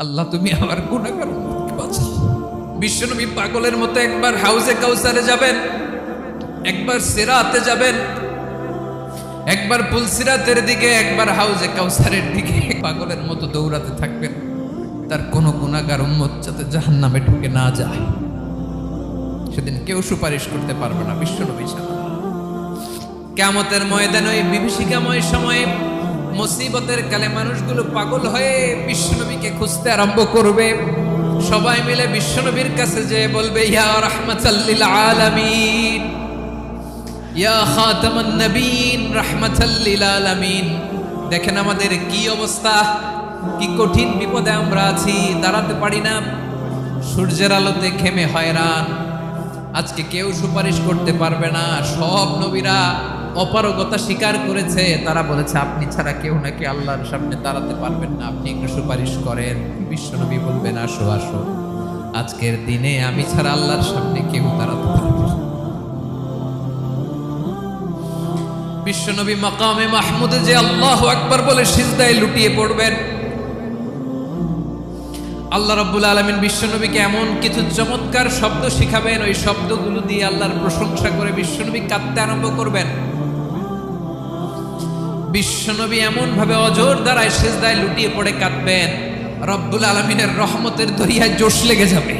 আল্লাহ তুমি আমার গুনাহগার উম্মতকে বাঁচাও। বিশ্বনবী পাগলের মতো একবার হাউজে কাউসারে যাবেন, একবার সিরাতে যাবেন, একবার পুলসিরাতের দিকে, একবার হাউজে কাউসারের দিকে পাগলের মতো দৌড়াতে থাকবেন। তার কোনো গুনাহগার উম্মত যাতে জাহান্নামে ঢুকে না যায়। সেদিন কেউ সুপারিশ করতে পারবে না বিশ্বনবী ছাড়া। কিয়ামতের ময়দানে ওই বিভীষিকাময় সময়ে মুসিবতের কালে মানুষগুলো পাগল হয়ে বিশ্বনবীকে খুঁজতে আরম্ভ করবে। সবাই মিলে বিশ্বনবীর কাছে যেয়ে বলবে, ইয়া রাহমাতাল লিল আলামিন, ইয়া খাতামান নবীন, রাহমাতাল লিল আলামিন। দেখেন আমাদের কি অবস্থা, কি কঠিন বিপদে আমরা আছি, দাঁড়াতে পারি না, সূর্যের আলোতে ঘেমে হয়রান। আজকে কেউ সুপারিশ করতে পারবে না। সব নবীরা অপারগতা স্বীকার করেছে, তারা বলেছে আপনি ছাড়া কেউ নাকি আল্লাহর সামনে দাঁড়াতে পারবেন না, আপনি একটু সুপারিশ করেন। বিশ্বনবী বলবেন, আসো আসো, আজকের দিনে আমি ছাড়া আল্লাহর সামনে কেউ দাঁড়াতে পারবে না। বিশ্বনবী মাকামে মাহমুদে যে আল্লাহু আকবার বলে সিজদায় লুটিয়ে পড়বেন। আল্লাহ রাব্বুল আলামিন বিশ্বনবীকে এমন কিছু চমৎকার শব্দ শিখাবেন, ওই শব্দগুলো দিয়ে আল্লাহর প্রশংসা করে বিশ্বনবী কাঁদতে আরম্ভ করবেন। বিশ্বনবী এমন ভাবে অজর দ্বারায় সিজদায় লুটিয়ে পড়ে কাঁদবেন, রব্বুল আলামিনের রহমতের দরিয়ায় জোশ লেগে যাবে।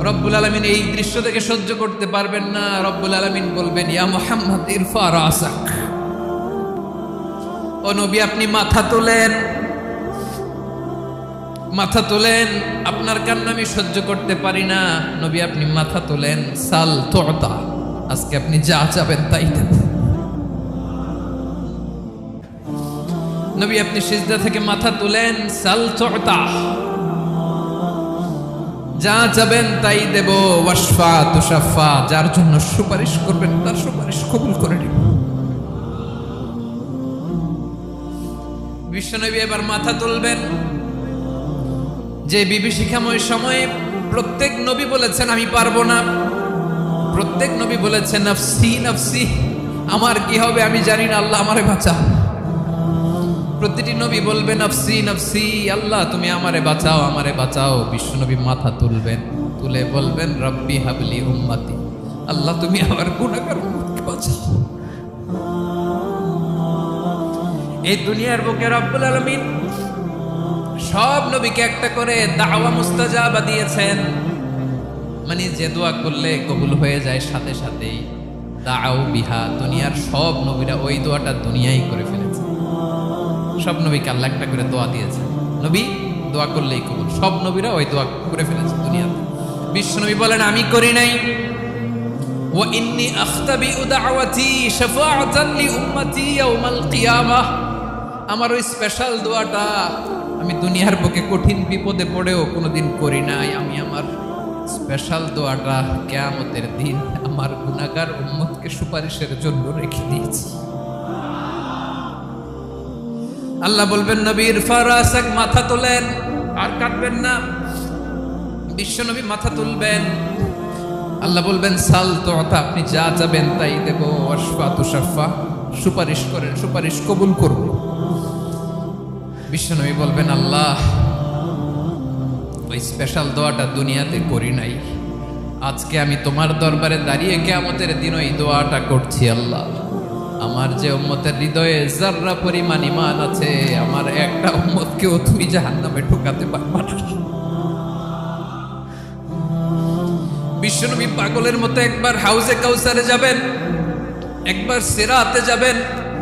রব্বুল আলামিন এই দৃশ্য থেকে সহ্য করতে পারবেন না। রব্বুল আলামিন বলবেন, ইয়া মুহাম্মদ ইরফা রাসাক, ও নবী আপনি মাথা তোলেন, মাথা তোলেন, আপনার কান্না আমি সহ্য করতে পারি না। নবী আপনি মাথা তোলেন, সাল তুতা, আজকে আপনি যা চাবেন তাই দেব। নবী আপনি সিজদা থেকে মাথা তুলেন, সাল তুতা, যা চাবেন তাই দেব। ওয়াশফা তুশাফা, যার জন্য সুপারিশ করবেন তার সুপারিশ কবুল করে নিব। বিশ্বনবী এবার মাথা তুলবেন। যে বিভীষিকাময় সময়ে প্রত্যেক নবী বলেছেন আমি পারবো না, প্রত্যেক নবী বলেছেন নফসি নফসি, আমার কি হবে আমি জানি না, আল্লাহ আমারে বাঁচাও। প্রতিটি নবী বলবে নফসি নফসি, আল্লাহ তুমি আমারে বাঁচাও, আমারে বাঁচাও। বিশ্বনবী মাথা তুলবেন, তুলে বলবেন রব্বি হাবলি উম্মতি, আল্লাহ তুমি আমার গুনাহগার উম্মতকে বাঁচাও। এই দুনিয়ার বুকে রব্বুল আলামিন সব নবীকে একটা করে দাওয়া মুস্তাজাবা দিয়েছেন, মানে যে দোয়া করলে কবুল হয়ে যায় সাথে সাথেই। দাও বিহা, দুনিয়ার সব নবীরা ওই দোয়াটা দুনিয়ায় করে ফেলেছে। সব নবীকে আল্লাহ একটা করে দোয়া দিয়েছেন, নবী দোয়া করলেই কবুল। সব নবীরা ওই দোয়া করে ফেলেছে দুনিয়াতে। বিশ্বনবী বলেন আমি করি নাই। ওয়া ইন্নী আখতাবিউ দাওয়াতি শাফাআতান লি উম্মতি ইয়াউমাল কিয়ামাহ, আমার ওই স্পেশাল দোয়াটা আমি দুনিয়ার বুকে কঠিন বিপদে পড়েও কোনোদিন করি নাই। আমি আমার স্পেশাল দোয়াটা কিয়ামতের দিন আমার গুনাহগার উম্মতকে সুপারিশের জন্য রেখে দিয়েছি। আল্লাহ বলবেন নবী ইরফা রাসাক, মাথা তোলেন, আর কাটবেন না। বিশ্বনবী মাথা তুলবেন, আল্লাহ বলবেন সাল তুতা, আপনি যা চাবেন তাই দেব। ওয়াশফা তুশাফা, সুপারিশ করেন, সুপারিশ কবুল করব। বিশ্বনবী বলবেন আল্লাহ ওই স্পেশাল দোয়াটা দুনিয়াতে করি নাই, আজকে আমি তোমার দরবারে দাঁড়িয়ে কিয়ামতের দিন ওই দোয়াটা করছি। আল্লাহ আমার যে উম্মতের হৃদয়ে যাররা পরিমাণ ঈমান আছে, আমার একটা উম্মতকেও তুমি জাহান্নামে ঢোকাতে পারবা না। বিশ্বনবী পাগলের মতো একবার হাউজে কাউসারে যাবেন, একবার সিরাতে যাবেন,